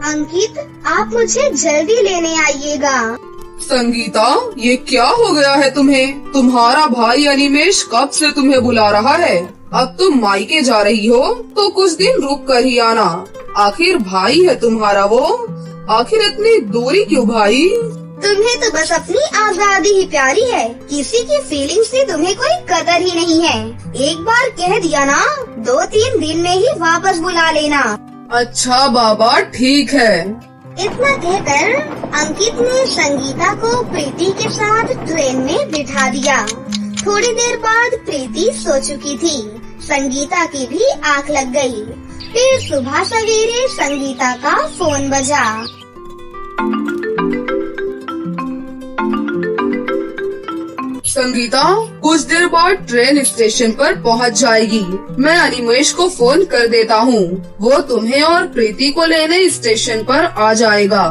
अंकित, आप मुझे जल्दी लेने आइएगा। संगीता, ये क्या हो गया है तुम्हें? तुम्हारा भाई अनिमेश कब से तुम्हें बुला रहा है। अब तुम मायके जा रही हो तो कुछ दिन रुक कर ही आना। आखिर भाई है तुम्हारा वो। आखिर इतनी दूरी क्यों भाई? तुम्हें तो बस अपनी आजादी ही प्यारी है। किसी की फीलिंग्स की तुम्हें कोई कदर ही नहीं है। एक बार कह दिया ना, 2-3 दिन में ही वापस बुला लेना। अच्छा बाबा, ठीक है। इतना कहकर अंकित ने संगीता को प्रीति के साथ ट्रेन में बिठा दिया। थोड़ी देर बाद प्रीति सो चुकी थी। संगीता की भी आंख लग गई। फिर सुबह सवेरे संगीता का फोन बजा। संगीता, कुछ देर बाद ट्रेन स्टेशन पर पहुंच जाएगी। मैं अनिमेश को फोन कर देता हूँ। वो तुम्हें और प्रीति को लेने स्टेशन पर आ जाएगा।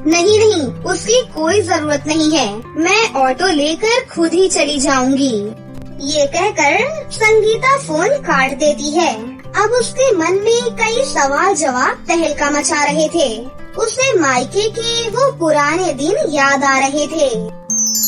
नहीं नहीं, उसकी कोई जरूरत नहीं है। मैं ऑटो लेकर खुद ही चली जाऊंगी। ये कहकर संगीता फोन काट देती है। अब उसके मन में कई सवाल जवाब तहलका मचा रहे थे। उसे मायके के वो पुराने दिन याद आ रहे थे।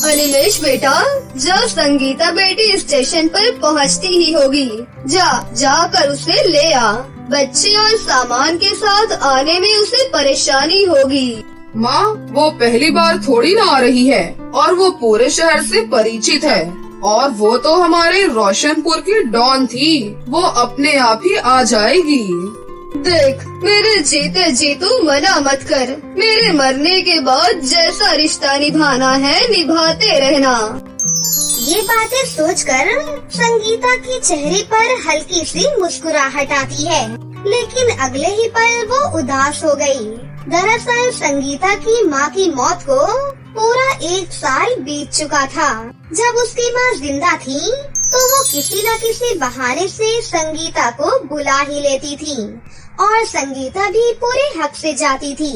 अनिमेश बेटा, जब संगीता बेटी स्टेशन पर पहुंचती ही होगी, जाकर उसे ले आ। बच्चे और सामान के साथ आने में उसे परेशानी होगी। माँ, वो पहली बार थोड़ी ना आ रही है और वो पूरे शहर से परिचित है। और वो तो हमारे रोशनपुर की डॉन थी। वो अपने आप ही आ जाएगी। देख, मेरे जीते जी तू मना मत कर। मेरे मरने के बाद जैसा रिश्ता निभाना है निभाते रहना। ये बातें सोचकर संगीता के चेहरे पर हल्की सी मुस्कुराहट आती है, लेकिन अगले ही पल वो उदास हो गई। दरअसल संगीता की माँ की मौत को पूरा 1 साल बीत चुका था। जब उसकी माँ जिंदा थी तो वो किसी न किसी बहाने से संगीता को बुला ही लेती थी और संगीता भी पूरे हक से जाती थी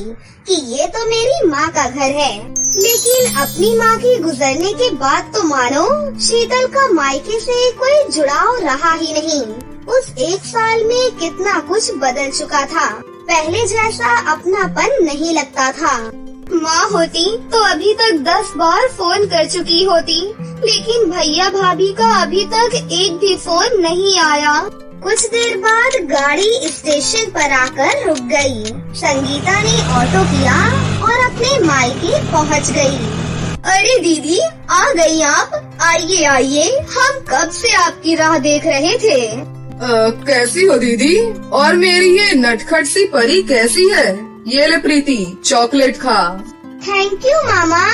कि ये तो मेरी माँ का घर है। लेकिन अपनी माँ की गुजरने के बाद तो मानो शीतल का मायके से कोई जुड़ाव रहा ही नहीं। उस 1 साल में कितना कुछ बदल चुका था। पहले जैसा अपनापन नहीं लगता था। माँ होती तो अभी तक 10 बार फोन कर चुकी होती, लेकिन भैया भाभी का अभी तक एक भी फोन नहीं आया। कुछ देर बाद गाड़ी स्टेशन पर आकर रुक गई। संगीता ने ऑटो किया और अपने मायके पहुंच गई। अरे दीदी, आ गई आप। आइए आइए, हम कब से आपकी राह देख रहे थे। कैसी हो दीदी? और मेरी ये नटखट सी परी कैसी है? ये ले प्रीति, चॉकलेट खा। थैंक यू मामा।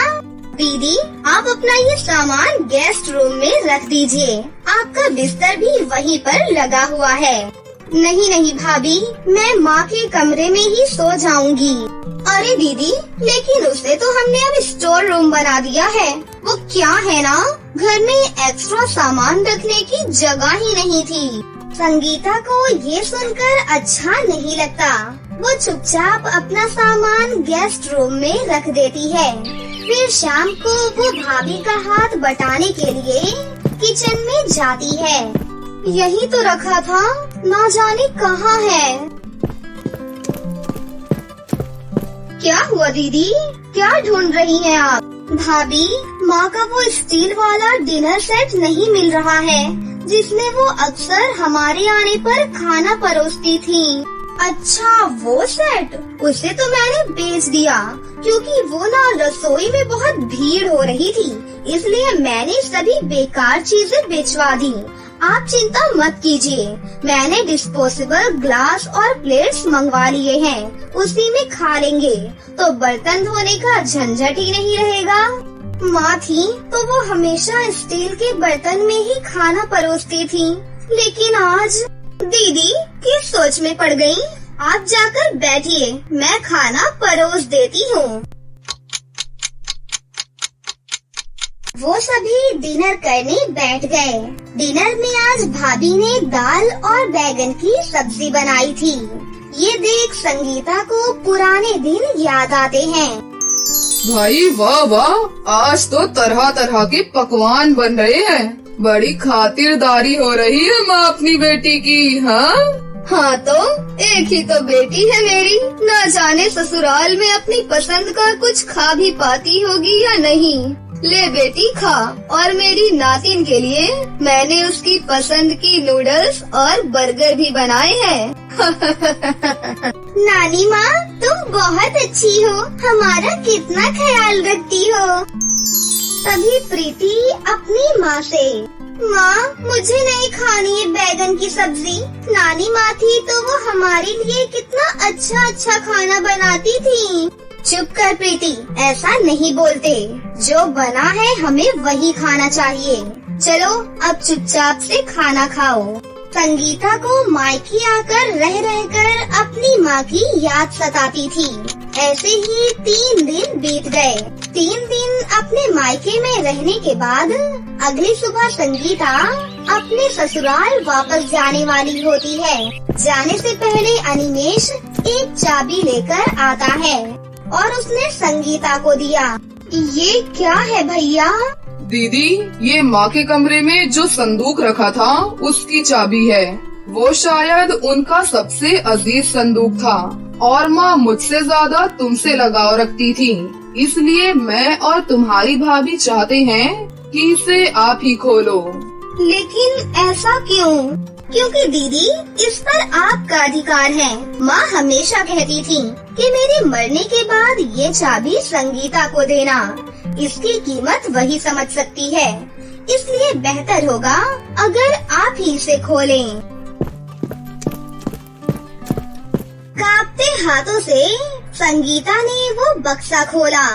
दीदी, आप अपना ये सामान गेस्ट रूम में रख दीजिए। आपका बिस्तर भी वहीं पर लगा हुआ है। नहीं नहीं भाभी, मैं माँ के कमरे में ही सो जाऊंगी। अरे दीदी, लेकिन उसे तो हमने अब स्टोर रूम बना दिया है। वो क्या है ना, घर में एक्स्ट्रा सामान रखने की जगह ही नहीं थी। संगीता को ये सुनकर अच्छा नहीं लगता। वो चुपचाप अपना सामान गेस्ट रूम में रख देती है। फिर शाम को वो भाभी का हाथ बटाने के लिए किचन में जाती है। यही तो रखा था, ना जाने कहाँ है। क्या हुआ दीदी, क्या ढूंढ रही हैं आप? भाभी, माँ का वो स्टील वाला डिनर सेट नहीं मिल रहा है जिसमें वो अक्सर हमारे आने पर खाना परोसती थी। अच्छा, वो सेट? उसे तो मैंने बेच दिया, क्योंकि वो ना रसोई में बहुत भीड़ हो रही थी, इसलिए मैंने सभी बेकार चीजें बेचवा दी। आप चिंता मत कीजिए, मैंने डिस्पोजेबल ग्लास और प्लेट्स मंगवा लिए हैं। उसी में खा लेंगे तो बर्तन धोने का झंझट ही नहीं रहेगा। माँ थी तो वो हमेशा स्टील के बर्तन में ही खाना परोसती थी, लेकिन आज दीदी किस सोच में पड़ गई? आप जाकर बैठिए, मैं खाना परोस देती हूँ। वो सभी डिनर करने बैठ गए। डिनर में आज भाभी ने दाल और बैगन की सब्जी बनाई थी। ये देख संगीता को पुराने दिन याद आते हैं। भाई वाह वाह, आज तो तरह तरह के पकवान बन रहे हैं। बड़ी खातिरदारी हो रही है माँ अपनी बेटी की। हाँ तो एक ही तो बेटी है मेरी, न जाने ससुराल में अपनी पसंद का कुछ खा भी पाती होगी या नहीं। ले बेटी खा, और मेरी नातिन के लिए मैंने उसकी पसंद की नूडल्स और बर्गर भी बनाए हैं। नानी माँ, तुम बहुत अच्छी हो, हमारा कितना ख्याल रखती हो। तभी प्रीति अपनी माँ से, माँ मुझे नहीं खानी है बैगन की सब्जी। नानी माँ थी तो वो हमारे लिए कितना अच्छा अच्छा खाना बनाती थी। चुप कर प्रीति, ऐसा नहीं बोलते। जो बना है हमें वही खाना चाहिए। चलो अब चुपचाप से खाना खाओ। संगीता को मायके आकर रह कर अपनी माँ की याद सताती थी। ऐसे ही 3 दिन बीत गए। 3 दिन अपने मायके में रहने के बाद अगली सुबह संगीता अपने ससुराल वापस जाने वाली होती है। जाने से पहले अनिमेष एक चाबी लेकर आता है और उसने संगीता को दिया। ये क्या है भैया? दीदी, ये माँ के कमरे में जो संदूक रखा था उसकी चाबी है। वो शायद उनका सबसे अजीज संदूक था और माँ मुझसे ज्यादा तुमसे लगाव रखती थी, इसलिए मैं और तुम्हारी भाभी चाहते हैं कि इसे आप ही खोलो। लेकिन ऐसा क्यों? क्योंकि दीदी, इस पर आपका अधिकार है। माँ हमेशा कहती थी कि मेरे मरने के बाद ये चाबी संगीता को देना। इसकी कीमत वही समझ सकती है, इसलिए बेहतर होगा अगर आप ही इसे खोलें। कांपते हाथों से संगीता ने वो बक्सा खोला।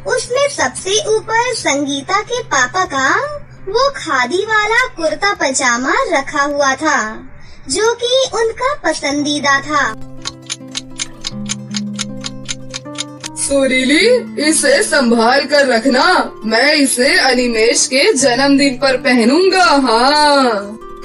उसमें सबसे ऊपर संगीता के पापा का वो खादी वाला कुर्ता पजामा रखा हुआ था, जो कि उनका पसंदीदा था। सुरीली, इसे संभाल कर रखना। मैं इसे अनिमेष के जन्मदिन पर पहनूंगा।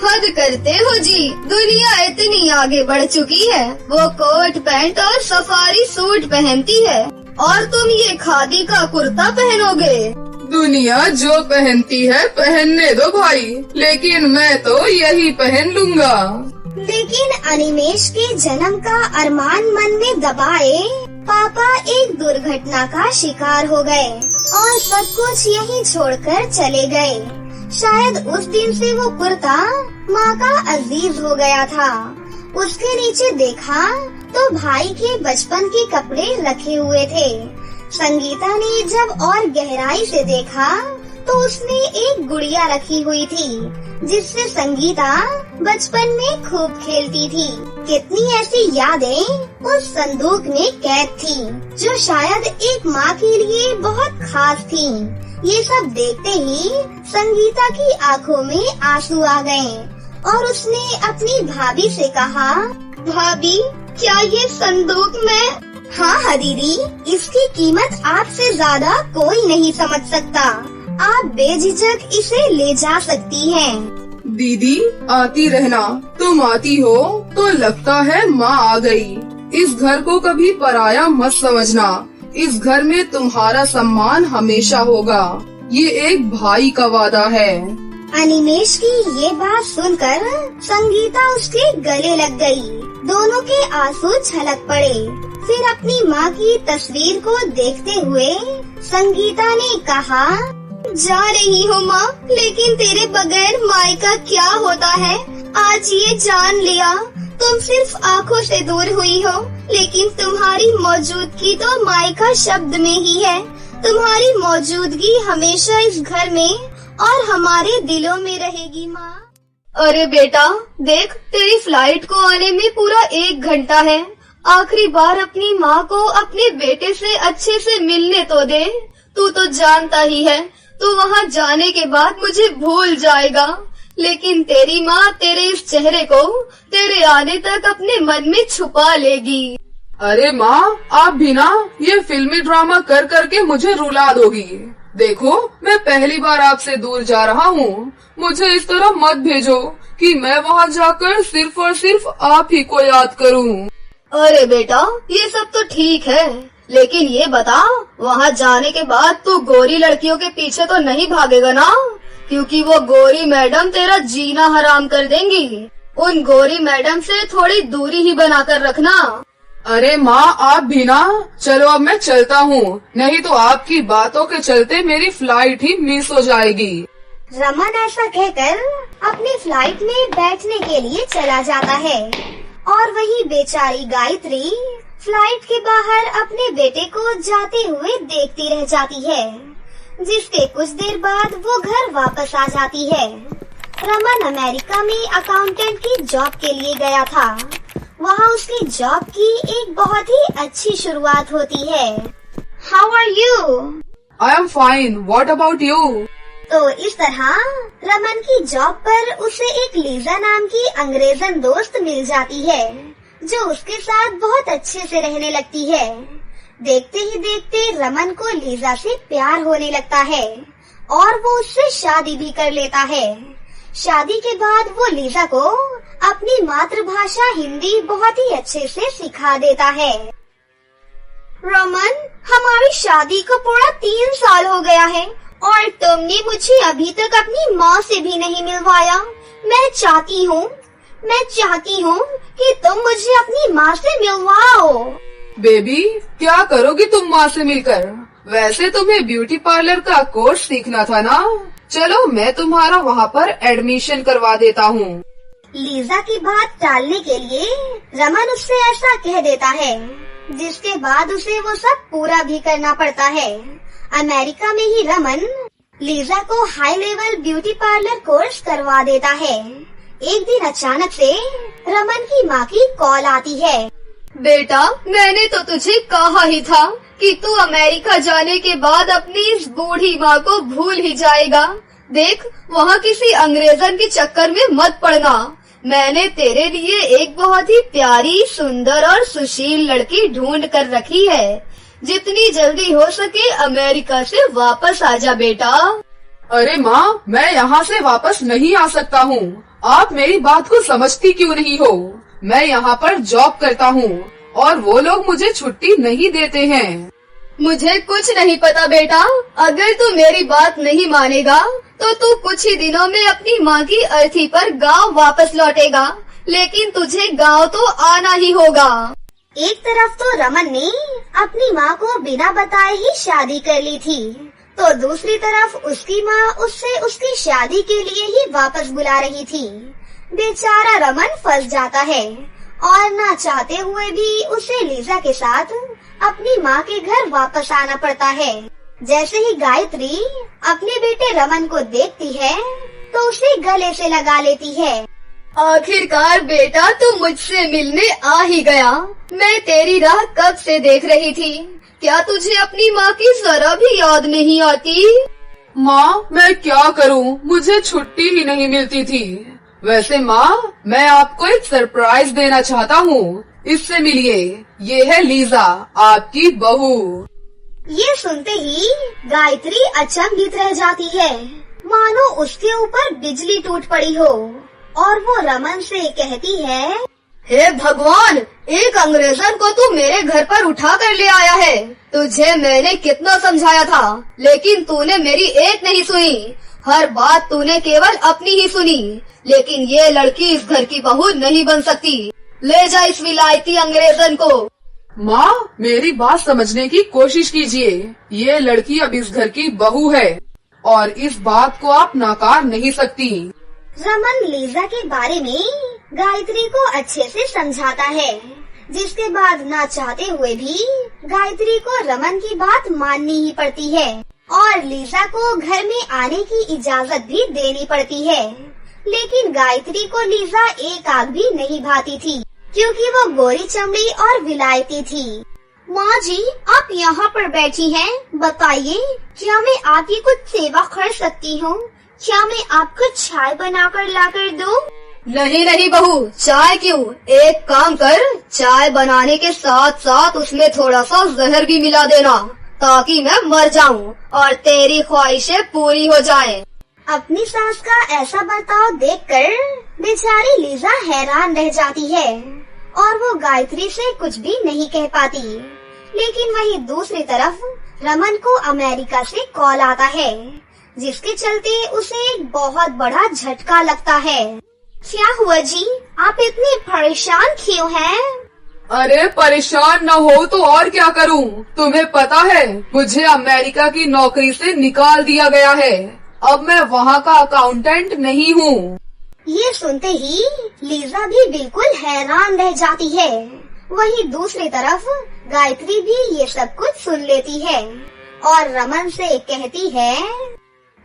हद करते हो जी, दुनिया इतनी आगे बढ़ चुकी है। वो कोट पैंट और सफारी सूट पहनती है और तुम ये खादी का कुर्ता पहनोगे। दुनिया जो पहनती है पहनने दो भाई, लेकिन मैं तो यही पहन लूंगा। लेकिन अनिमेष के जन्म का अरमान मन में दबाए पापा एक दुर्घटना का शिकार हो गए और सब कुछ यहीं छोड़कर चले गए। शायद उस दिन से वो कुर्ता माँ का अजीज हो गया था। उसके नीचे देखा तो भाई के बचपन के कपड़े रखे हुए थे। संगीता ने जब और गहराई से देखा तो उसमें एक गुड़िया रखी हुई थी, जिससे संगीता बचपन में खूब खेलती थी। कितनी ऐसी यादें उस संदूक में कैद थी, जो शायद एक माँ के लिए बहुत खास थी। ये सब देखते ही संगीता की आंखों में आंसू आ गए और उसने अपनी भाभी से कहा, भाभी क्या ये संदूक में? हाँ दीदी, इसकी कीमत आपसे ज्यादा कोई नहीं समझ सकता। आप बेझिझक इसे ले जा सकती हैं। दीदी, आती रहना। तुम आती हो तो लगता है माँ आ गई। इस घर को कभी पराया मत समझना। इस घर में तुम्हारा सम्मान हमेशा होगा। ये एक भाई का वादा है। अनिमेष की ये बात सुनकर संगीता उसके गले लग गई। दोनों के आंसू छलक पड़े। फिर अपनी माँ की तस्वीर को देखते हुए संगीता ने कहा, जा रही हूँ माँ, लेकिन तेरे बगैर मायका क्या होता है? आज ये जान लिया, तुम सिर्फ आँखों से दूर हुई हो, लेकिन तुम्हारी मौजूदगी तो मायका शब्द में ही है। तुम्हारी मौजूदगी हमेशा इस घर में और हमारे दिलों में रहेगी माँ। अरे बेटा देख, तेरी फ्लाइट को आने में पूरा 1 घंटा है। आखिरी बार अपनी माँ को अपने बेटे से अच्छे से मिलने तो दे। तू तो जानता ही है, तू वहाँ जाने के बाद मुझे भूल जाएगा, लेकिन तेरी माँ तेरे इस चेहरे को तेरे आने तक अपने मन में छुपा लेगी। अरे माँ, आप भी ना ये फिल्मी ड्रामा कर करके मुझे रुला दोगी। देखो, मैं पहली बार आपसे दूर जा रहा हूँ। मुझे इस तरह मत भेजो कि मैं वहाँ जाकर सिर्फ और सिर्फ आप ही को याद करूँ। अरे बेटा, ये सब तो ठीक है, लेकिन ये बता, वहाँ जाने के बाद तू गोरी लड़कियों के पीछे तो नहीं भागेगा ना? क्योंकि वो गोरी मैडम तेरा जीना हराम कर देंगी। उन गोरी मैडम से थोड़ी दूरी ही बनाकर रखना। अरे माँ आप भी ना, चलो अब मैं चलता हूँ, नहीं तो आपकी बातों के चलते मेरी फ्लाइट ही मिस हो जाएगी। रमन ऐसा कहकर अपनी फ्लाइट में बैठने के लिए चला जाता है और वही बेचारी गायत्री फ्लाइट के बाहर अपने बेटे को जाते हुए देखती रह जाती है, जिसके कुछ देर बाद वो घर वापस आ जाती है। रमन अमेरिका में अकाउंटेंट की जॉब के लिए गया था। वहाँ उसकी जॉब की एक बहुत ही अच्छी शुरुआत होती है। How are you? I am fine, what about you? तो इस तरह रमन की जॉब पर उसे एक लीजा नाम की अंग्रेजन दोस्त मिल जाती है, जो उसके साथ बहुत अच्छे से रहने लगती है। देखते ही देखते रमन को लीजा से प्यार होने लगता है और वो उससे शादी भी कर लेता है। शादी के बाद वो लीजा को अपनी मातृभाषा हिंदी बहुत ही अच्छे से सिखा देता है। रमन, हमारी शादी को पूरा 3 साल हो गया है और तुमने मुझे अभी तक अपनी माँ से भी नहीं मिलवाया। मैं चाहती हूँ कि तुम मुझे अपनी माँ से मिलवाओ। बेबी, क्या करोगी तुम माँ से मिलकर? वैसे तुम्हें ब्यूटी पार्लर का कोर्स सीखना था ना, चलो मैं तुम्हारा वहाँ पर एडमिशन करवा देता हूँ। लीजा की बात टालने के लिए रमन उससे ऐसा कह देता है, जिसके बाद उसे वो सब पूरा भी करना पड़ता है। अमेरिका में ही रमन लीजा को high level beauty parlour course करवा देता है। एक दिन अचानक से रमन की माँ की कॉल आती है। बेटा, मैंने तो तुझे कहा ही था कि तू अमेरिका जाने के बाद अपनी इस बूढ़ी माँ को भूल ही जाएगा। देख, वहाँ किसी अंग्रेजन के चक्कर में मत पड़ना। मैंने तेरे लिए एक बहुत ही प्यारी, सुंदर और सुशील लड़की ढूंढ कर रखी है। जितनी जल्दी हो सके अमेरिका से वापस आ जा बेटा। अरे माँ, मैं यहाँ से वापस नहीं आ सकता हूँ। आप मेरी बात को समझती क्यों नहीं हो? मैं यहाँ पर जॉब करता हूँ और वो लोग मुझे छुट्टी नहीं देते हैं। मुझे कुछ नहीं पता बेटा। अगर तू मेरी बात नहीं मानेगा तो तू कुछ ही दिनों में अपनी माँ की अर्थी पर गांव वापस लौटेगा, लेकिन तुझे गांव तो आना ही होगा। एक तरफ तो रमन ने अपनी माँ को बिना बताए ही शादी कर ली थी, तो दूसरी तरफ उसकी माँ उससे उसकी शादी के लिए ही वापस बुला रही थी। बेचारा रमन फंस जाता है और ना चाहते हुए भी उसे लीजा के साथ अपनी माँ के घर वापस आना पड़ता है। जैसे ही गायत्री अपने बेटे रमन को देखती है तो उसे गले से लगा लेती है। आखिरकार बेटा, तू मुझसे मिलने आ ही गया। मैं तेरी राह कब से देख रही थी। क्या तुझे अपनी माँ की जरा भी याद नहीं आती? माँ, मैं क्या करूँ, मुझे छुट्टी ही नहीं मिलती थी। वैसे माँ, मैं आपको एक सरप्राइज देना चाहता हूँ। इससे मिलिए, ये है लीजा, आपकी बहू। ये सुनते ही गायत्री अचंभित रह जाती है, मानो उसके ऊपर बिजली टूट पड़ी हो, और वो रमन से कहती है, हे भगवान, एक अंग्रेजन को तू मेरे घर पर उठा कर ले आया है। तुझे मैंने कितना समझाया था, लेकिन तूने मेरी एक नहीं सुनी। हर बात तूने केवल अपनी ही सुनी। लेकिन ये लड़की इस घर की बहू नहीं बन सकती। ले जा इस विलायती अंग्रेजन को। माँ, मेरी बात समझने की कोशिश कीजिए। ये लड़की अब इस घर की बहू है और इस बात को आप नकार नहीं सकती। रमन लीजा के बारे में गायत्री को अच्छे से समझाता है, जिसके बाद ना चाहते हुए भी गायत्री को रमन की बात माननी ही पड़ती है और लीजा को घर में आने की इजाजत भी देनी पड़ती है। लेकिन गायत्री को लीजा एक आग भी नहीं भाती थी, क्योंकि वो गोरी चमड़ी और विलायती थी। माँ जी, आप यहाँ पर बैठी हैं, बताइए क्या मैं आपकी कुछ सेवा कर सकती हूँ? क्या मैं आपको चाय बनाकर लाकर दूँ? नहीं नहीं बहू, चाय क्यों? एक काम कर, चाय बनाने के साथ साथ उसमें थोड़ा सा जहर भी मिला देना, ताकि मैं मर जाऊँ और तेरी ख्वाहिशें पूरी हो जाएं। अपनी सास का ऐसा बर्ताव देखकर बेचारी लीजा हैरान रह जाती है और वो गायत्री से कुछ भी नहीं कह पाती। लेकिन वहीं दूसरी तरफ रमन को अमेरिका से कॉल आता है, जिसके चलते उसे एक बहुत बड़ा झटका लगता है। क्या हुआ जी, आप इतने परेशान क्यों हैं? अरे परेशान न हो तो और क्या करूं? तुम्हें पता है मुझे अमेरिका की नौकरी से निकाल दिया गया है। अब मैं वहाँ का अकाउंटेंट नहीं हूँ। ये सुनते ही लीजा भी बिल्कुल हैरान रह जाती है। वहीं दूसरी तरफ गायत्री भी ये सब कुछ सुन लेती है और रमन से कहती है,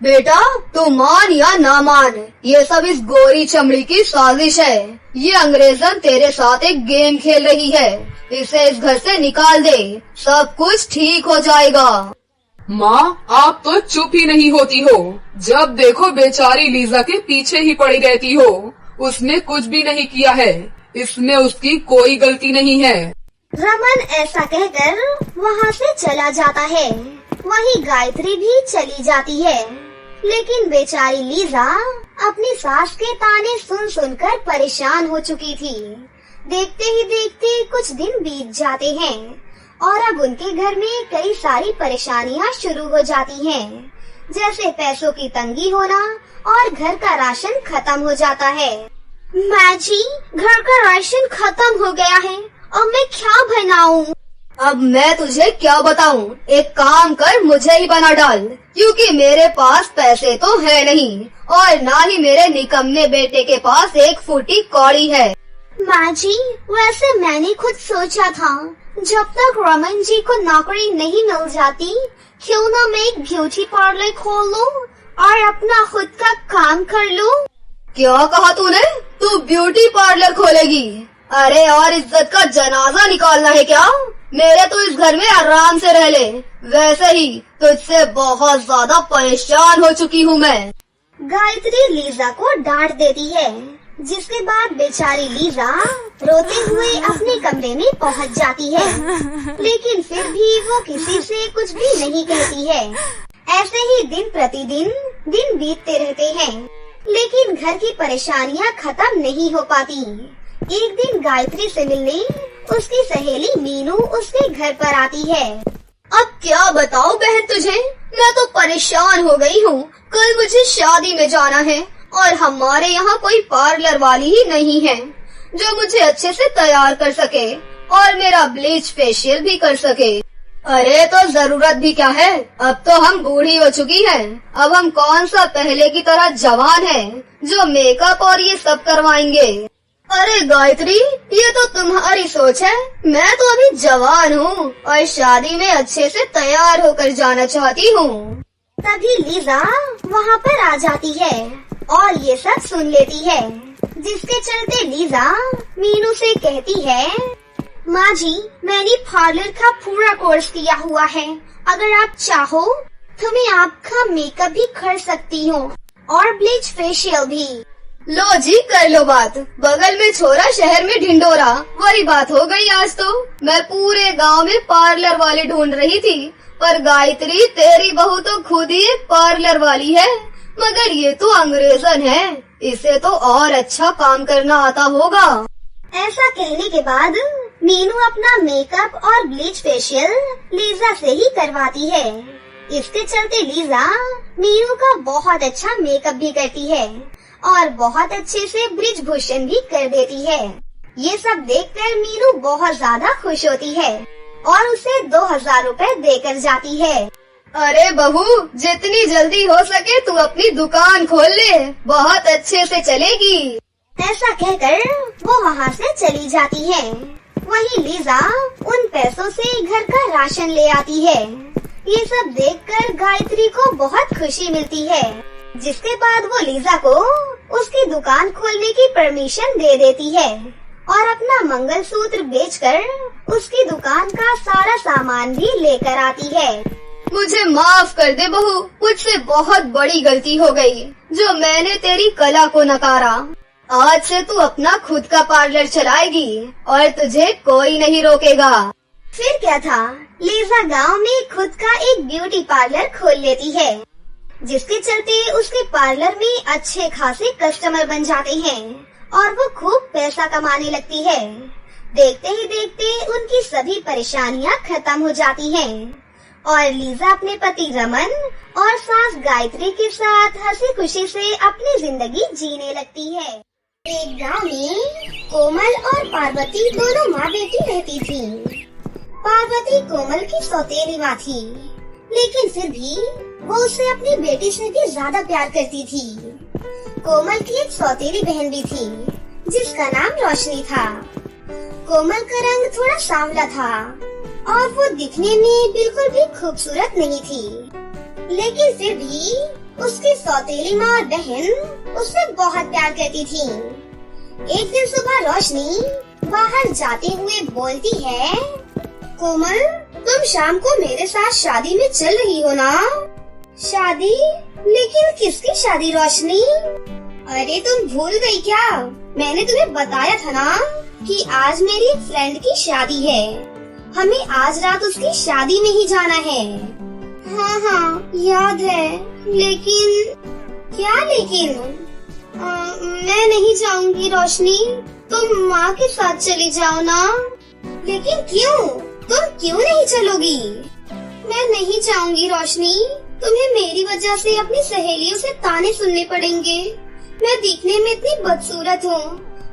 बेटा तू मान या ना मान, ये सब इस गोरी चमड़ी की साजिश है। ये अंग्रेजन तेरे साथ एक गेम खेल रही है। इसे इस घर से निकाल दे, सब कुछ ठीक हो जाएगा। माँ आप तो चुप ही नहीं होती हो। जब देखो बेचारी लीजा के पीछे ही पड़ी रहती हो। उसने कुछ भी नहीं किया है, इसमें उसकी कोई गलती नहीं है। रमन ऐसा कहकर वहाँ से चला जाता है। वहीं गायत्री भी चली जाती है, लेकिन बेचारी लीजा अपनी सास के ताने सुन सुनकर परेशान हो चुकी थी। देखते ही देखते कुछ दिन बीत जाते हैं और अब उनके घर में कई सारी परेशानियाँ शुरू हो जाती हैं, जैसे पैसों की तंगी होना और घर का राशन खत्म हो जाता है। माँ जी, घर का राशन खत्म हो गया है, अब मैं क्या बनाऊं? अब मैं तुझे क्या बताऊं, एक काम कर मुझे ही बना डाल, क्योंकि मेरे पास पैसे तो है नहीं और ना ही मेरे निकम्मे बेटे के पास एक फूटी कौड़ी है। माँ जी, वैसे मैंने खुद सोचा था जब तक रमन जी को नौकरी नहीं मिल जाती, क्यों ना मैं एक ब्यूटी पार्लर खोल लूं और अपना खुद का काम कर लूं। क्या कहा तूने? तू ब्यूटी पार्लर खोलेगी? अरे और इज्जत का जनाजा निकालना है क्या? मेरे तो इस घर में आराम से रह ले। वैसे ही तुझसे बहुत ज्यादा परेशान हो चुकी हूँ मैं। गायत्री लीजा को डांट देती है, जिसके बाद बेचारी लीजा रोते हुए अपने कमरे में पहुंच जाती है, लेकिन फिर भी वो किसी से कुछ भी नहीं कहती है। ऐसे ही दिन प्रतिदिन दिन बीतते रहते हैं, लेकिन घर की परेशानियां खत्म नहीं हो पाती। एक दिन गायत्री से मिलने उसकी सहेली मीनू उसके घर पर आती है। अब क्या बताओ बहन तुझे, मैं तो परेशान हो गई हूँ। कल मुझे शादी में जाना है और हमारे यहाँ कोई पार्लर वाली ही नहीं है जो मुझे अच्छे से तैयार कर सके और मेरा ब्लीच फेशियल भी कर सके। अरे तो जरूरत भी क्या है, अब तो हम बूढ़ी हो चुकी हैं। अब हम कौन सा पहले की तरह जवान हैं जो मेकअप और ये सब करवाएंगे। अरे गायत्री, ये तो तुम्हारी सोच है। मैं तो अभी जवान हूँ और शादी में अच्छे से तैयार होकर जाना चाहती हूँ। तभी लीजा वहाँ पर आ जाती है और ये सब सुन लेती है, जिसके चलते लीजा मीनू से कहती है, माँ जी, मैंने पार्लर का पूरा कोर्स किया हुआ है। अगर आप चाहो तो मैं आपका मेकअप भी कर सकती हूँ और ब्लीच फेशियल भी। लो जी, कर लो बात। बगल में छोरा शहर में ढिंडोरा, वही बात हो गई आज तो। मैं पूरे गांव में पार्लर वाली ढूंढ रही थी, पर गायत्री तेरी बहू तो खुद ही एक पार्लर वाली है। मगर ये तो अंग्रेजन है, इसे तो और अच्छा काम करना आता होगा। ऐसा कहने के बाद मीनू अपना मेकअप और ब्लीच फेशियल लीजा से ही करवाती है। इसके चलते लीजा मीनू का बहुत अच्छा मेकअप भी करती है और बहुत अच्छे से ब्रिज भूषण भी कर देती है। ये सब देखकर मीनू बहुत ज्यादा खुश होती है और उसे 2000 रुपए देकर जाती है। अरे बहू, जितनी जल्दी हो सके तू अपनी दुकान खोल ले, बहुत अच्छे से चलेगी। ऐसा कहकर वो वहाँ से चली जाती है। वहीं लीजा उन पैसों से घर का राशन ले आती है। ये सब देखकर गायत्री को बहुत खुशी मिलती है, जिसके बाद वो लीजा को उसकी दुकान खोलने की परमिशन दे देती है और अपना मंगलसूत्र बेचकर उसकी दुकान का सारा सामान भी लेकर आती है। मुझे माफ कर दे बहू, मुझसे बहुत बड़ी गलती हो गई जो मैंने तेरी कला को नकारा। आज से तू अपना खुद का पार्लर चलाएगी और तुझे कोई नहीं रोकेगा। फिर क्या था, लीजा गांव में खुद का एक ब्यूटी पार्लर खोल लेती है, जिसके चलते उसके पार्लर में अच्छे खासे कस्टमर बन जाते हैं और वो खूब पैसा कमाने लगती है। देखते ही देखते उनकी सभी परेशानियां खत्म हो जाती हैं और लीजा अपने पति रमन और सास गायत्री के साथ हंसी खुशी से अपनी जिंदगी जीने लगती है। एक गांव में कोमल और पार्वती दोनों माँ बेटी रहती थी। पार्वती कोमल की सौतेली माँ थी, लेकिन फिर भी वो उसे अपनी बेटी से भी ज्यादा प्यार करती थी। कोमल की एक सौतेली बहन भी थी, जिसका नाम रोशनी था। कोमल का रंग थोड़ा सांवला था और वो दिखने में बिल्कुल भी खूबसूरत नहीं थी, लेकिन फिर भी उसकी सौतेली माँ और बहन उससे बहुत प्यार करती थी। एक दिन सुबह रोशनी बाहर जाते हुए बोलती है, कोमल, तुम शाम को मेरे साथ शादी में चल रही हो ना? शादी? लेकिन किसकी शादी रोशनी? अरे तुम भूल गई क्या? मैंने तुम्हें बताया था ना कि आज मेरी एक फ्रेंड की शादी है। हमें आज रात उसकी शादी में ही जाना है। हाँ, याद है, लेकिन क्या लेकिन? मैं नहीं जाऊंगी रोशनी, तुम माँ के साथ चली जाओ ना। लेकिन क्यों? तुम क्यों नहीं चलोगी? मैं नहीं जाऊंगी रोशनी, तुम्हें मेरी वजह से अपनी सहेलियों से ताने सुनने पड़ेंगे। मैं दिखने में इतनी बदसूरत हूँ।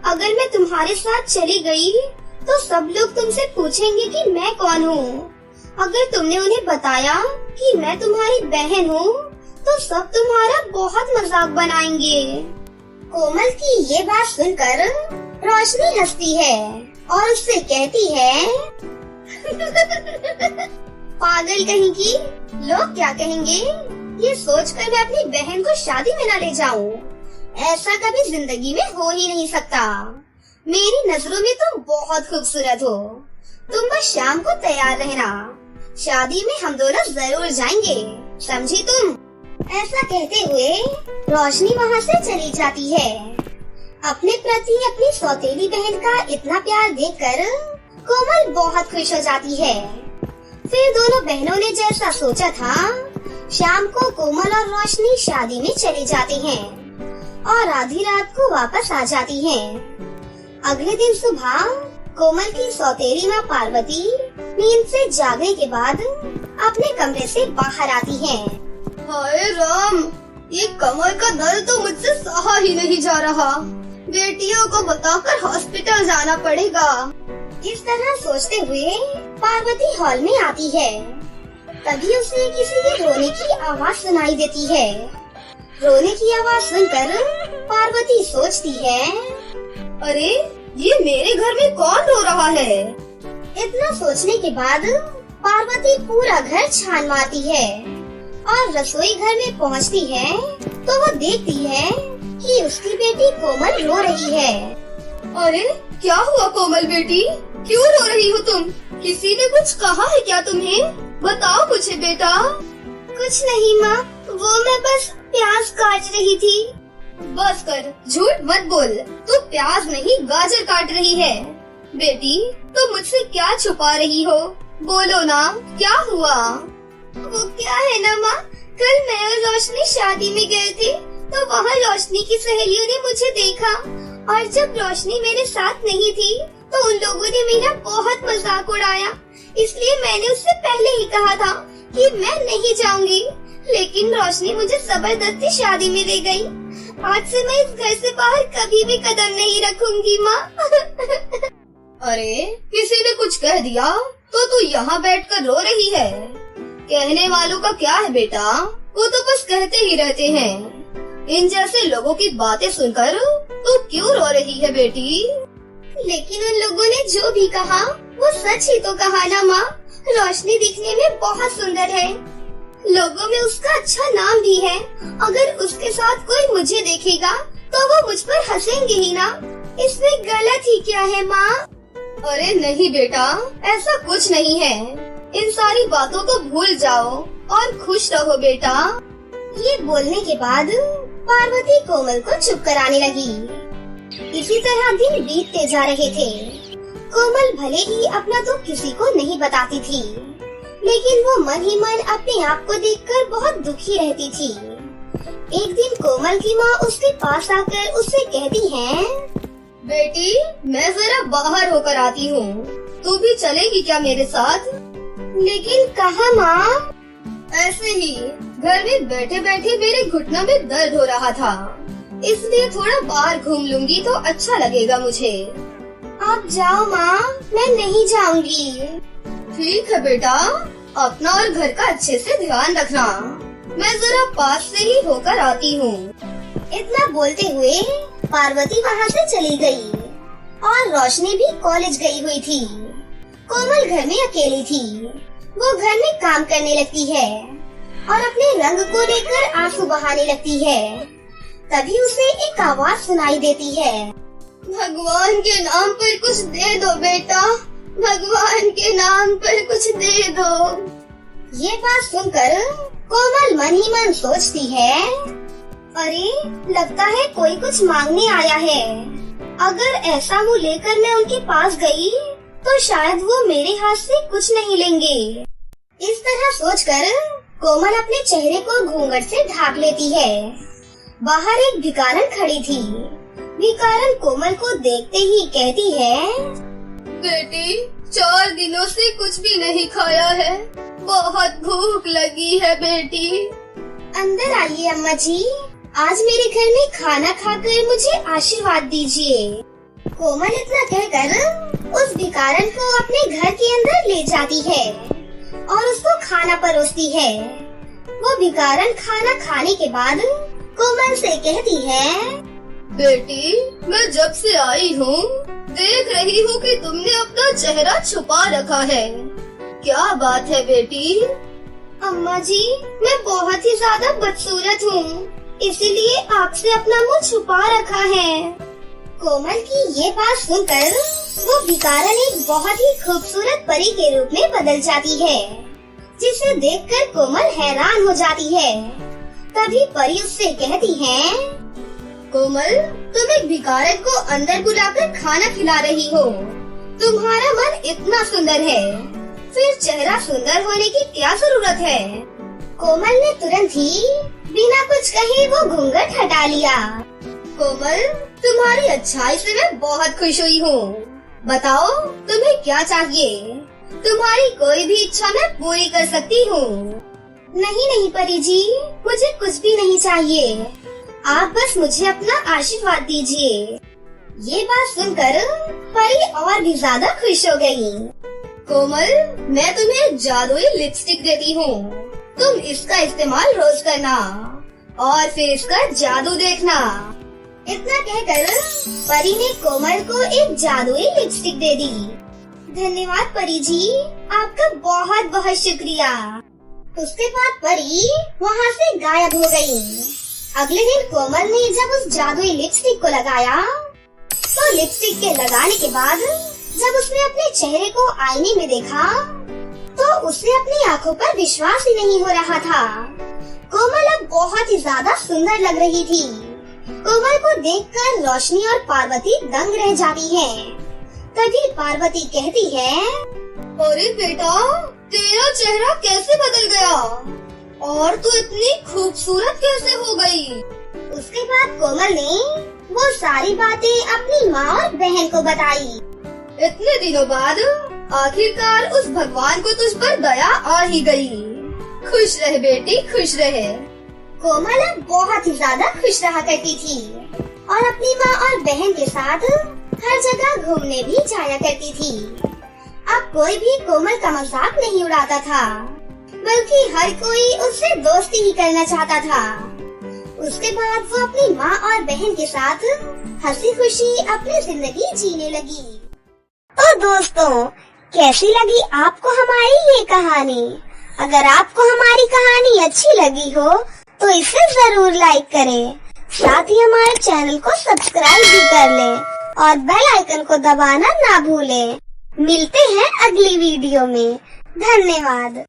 अगर मैं तुम्हारे साथ चली गई तो सब लोग तुमसे पूछेंगे कि मैं कौन हूँ। अगर तुमने उन्हें बताया कि मैं तुम्हारी बहन हूँ तो सब तुम्हारा बहुत मजाक बनाएंगे। कोमल की ये बात सुनकर रोशनी हंसती है और उससे कहती है, पागल कहीं की, लोग क्या कहेंगे ये सोचकर मैं अपनी बहन को शादी में न ले जाऊं। ऐसा कभी जिंदगी में हो ही नहीं सकता। मेरी नजरों में तुम बहुत खूबसूरत हो। तुम बस शाम को तैयार रहना, शादी में हम दोनों जरूर जाएंगे, समझी तुम? ऐसा कहते हुए रोशनी वहाँ से चली जाती है। अपने प्रति अपनी सौतेली बहन का इतना प्यार देखकर कोमल बहुत खुश हो जाती है। फिर दोनों बहनों ने जैसा सोचा था, शाम को कोमल और रोशनी शादी में चले जाते हैं और आधी रात को वापस आ जाती हैं। अगले दिन सुबह कोमल की सौतेली माँ पार्वती नींद से जागने के बाद अपने कमरे से बाहर आती है। हाय राम, ये कमर का दर्द तो मुझसे सहा ही नहीं जा रहा। बेटियों को बताकर हॉस्पिटल जाना पड़ेगा। इस तरह सोचते हुए पार्वती हॉल में आती है। तभी उसे किसी के रोने की आवाज सुनाई देती है। रोने की आवाज सुनकर पार्वती सोचती है, अरे ये मेरे घर में कौन रो रहा है? इतना सोचने के बाद पार्वती पूरा घर छान मारती है और रसोई घर में पहुंचती है तो वो देखती है कि उसकी बेटी कोमल रो रही है। अरे क्या हुआ कोमल बेटी, क्यों रो रही हो तुम? किसी ने कुछ कहा है क्या तुम्हें? बताओ मुझे बेटा। कुछ नहीं माँ, वो मैं बस प्याज काट रही थी। बस कर, झूठ मत बोल, तू प्याज नहीं गाजर काट रही है। बेटी तुम मुझसे क्या छुपा रही हो? बोलो ना, क्या हुआ? वो क्या है ना माँ, कल मैं और रोशनी शादी में गए थे तो वहाँ रोशनी की सहेलियों ने मुझे देखा और जब रोशनी मेरे साथ नहीं थी तो उन लोगों ने मेरा बहुत मजाक उड़ाया। इसलिए मैंने उससे पहले ही कहा था कि मैं नहीं जाऊंगी, लेकिन रोशनी मुझे जबरदस्ती शादी में ले गई। आज से मैं इस घर से बाहर कभी भी कदम नहीं रखूंगी माँ। अरे किसी ने कुछ कह दिया तो तू यहाँ बैठकर रो रही है? कहने वालों का क्या है बेटा, वो तो बस कहते ही रहते हैं। इन जैसे लोगों की बातें सुनकर तू क्यों रो रही है बेटी? लेकिन उन लोगों ने जो भी कहा वो सच ही तो कहा ना माँ। रोशनी दिखने में बहुत सुंदर है, लोगों में उसका अच्छा नाम भी है। अगर उसके साथ कोई मुझे देखेगा तो वो मुझ पर हंसेंगे ही ना। इसमें गलत ही क्या है माँ? अरे नहीं बेटा, ऐसा कुछ नहीं है। इन सारी बातों को भूल जाओ और खुश रहो बेटा। ये बोलने के बाद पार्वती कोमल को चुप कराने लगी। इसी तरह दिन बीतते जा रहे थे। कोमल भले ही अपना दुख किसी को नहीं बताती थी, लेकिन वो मन ही मन अपने आप को देखकर बहुत दुखी रहती थी। एक दिन कोमल की माँ उसके पास आकर उससे कहती है, बेटी मैं जरा बाहर होकर आती हूँ, तू भी चलेगी क्या मेरे साथ? लेकिन कहाँ माँ? ऐसे ही घर में बैठे बैठे मेरे घुटनों में दर्द हो रहा था, इसलिए थोड़ा बाहर घूम लूंगी तो अच्छा लगेगा मुझे। आप जाओ माँ, मैं नहीं जाऊंगी। ठीक है बेटा, अपना और घर का अच्छे से ध्यान रखना। मैं जरा पास से ही होकर आती हूँ। इतना बोलते हुए पार्वती वहाँ से चली गई और रोशनी भी कॉलेज गई हुई थी। कोमल घर में अकेली थी। वो घर में काम करने लगती है और अपने रंग को लेकर आंसू बहाने लगती है। तभी उसे एक आवाज सुनाई देती है। भगवान के नाम पर कुछ दे दो बेटा, भगवान के नाम पर कुछ दे दो। ये बात सुनकर कोमल मन ही मन सोचती है, अरे लगता है कोई कुछ मांगने आया है। अगर ऐसा मुंह लेकर मैं उनके पास गई तो शायद वो मेरे हाथ से कुछ नहीं लेंगे। इस तरह सोचकर कोमल अपने चेहरे को घूंघट से ढाक लेती है। बाहर एक भिखारन खड़ी थी। भिखारन कोमल को देखते ही कहती है, बेटी 4 दिनों से कुछ भी नहीं खाया है, बहुत भूख लगी है बेटी। अंदर आइए अम्मा जी, आज मेरे घर में खाना खाकर मुझे आशीर्वाद दीजिए। कोमल इतना कहकर उस भिखारन को अपने घर के अंदर ले जाती है और उसको खाना परोसती है। वो भिखारन खाना खाने के बाद कोमल से कहती है, बेटी मैं जब से आई हूँ देख रही हूँ कि तुमने अपना चेहरा छुपा रखा है, क्या बात है बेटी? अम्मा जी मैं बहुत ही ज्यादा बदसूरत हूँ, इसीलिए आपसे अपना मुंह छुपा रखा है। कोमल की ये बात सुनकर वो भिखारन एक बहुत ही खूबसूरत परी के रूप में बदल जाती है, जिसे देखकर कोमल हैरान हो जाती है। तभी परी उससे कहती है, कोमल तुम एक भिखारन को अंदर बुलाकर खाना खिला रही हो, तुम्हारा मन इतना सुंदर है, फिर चेहरा सुंदर होने की क्या जरूरत है? कोमल ने तुरंत ही बिना कुछ कहे वो घूंघट हटा लिया। कोमल तुम्हारी अच्छाई से मैं बहुत खुश हुई हूँ, बताओ तुम्हें क्या चाहिए? तुम्हारी कोई भी इच्छा मैं पूरी कर सकती हूँ। नहीं नहीं परी जी, मुझे कुछ भी नहीं चाहिए, आप बस मुझे अपना आशीर्वाद दीजिए। ये बात सुनकर परी और भी ज्यादा खुश हो गई। कोमल मैं तुम्हें जादुई लिपस्टिक देती हूँ, तुम इसका इस्तेमाल रोज करना और फिर इसका जादू देखना। इतना कहकर परी ने कोमल को एक जादुई लिपस्टिक दे दी। धन्यवाद परी जी, आपका बहुत बहुत शुक्रिया। उसके बाद परी वहाँ से गायब हो गई। अगले दिन कोमल ने जब उस जादुई लिपस्टिक को लगाया तो लिपस्टिक के लगाने के बाद जब उसने अपने चेहरे को आईने में देखा तो उसे अपनी आंखों पर विश्वास ही नहीं हो रहा था। कोमल अब बहुत ही ज्यादा सुंदर लग रही थी। कोमल को देखकर रोशनी और पार्वती दंग रह जाती हैं। तभी पार्वती कहती है, अरे बेटा तेरा चेहरा कैसे बदल गया और तू इतनी खूबसूरत कैसे हो गई? उसके बाद कोमल ने वो सारी बातें अपनी माँ और बहन को बताई। इतने दिनों बाद आखिरकार उस भगवान को तुझ पर दया आ ही गई। खुश रह बेटी, खुश रहे। कोमल अब बहुत ही ज्यादा खुश रहा करती थी और अपनी माँ और बहन के साथ हर जगह घूमने भी जाया करती थी। अब कोई भी कोमल का मजाक नहीं उड़ाता था, बल्कि हर कोई उससे दोस्ती ही करना चाहता था। उसके बाद वो अपनी माँ और बहन के साथ हंसी खुशी अपनी जिंदगी जीने लगी। तो दोस्तों, कैसी लगी आपको हमारी ये कहानी? अगर आपको हमारी कहानी अच्छी लगी हो तो इसे जरूर लाइक करें, साथ ही हमारे चैनल को सब्सक्राइब भी कर लें और बेल आइकन को दबाना ना भूलें। मिलते हैं अगली वीडियो में। धन्यवाद।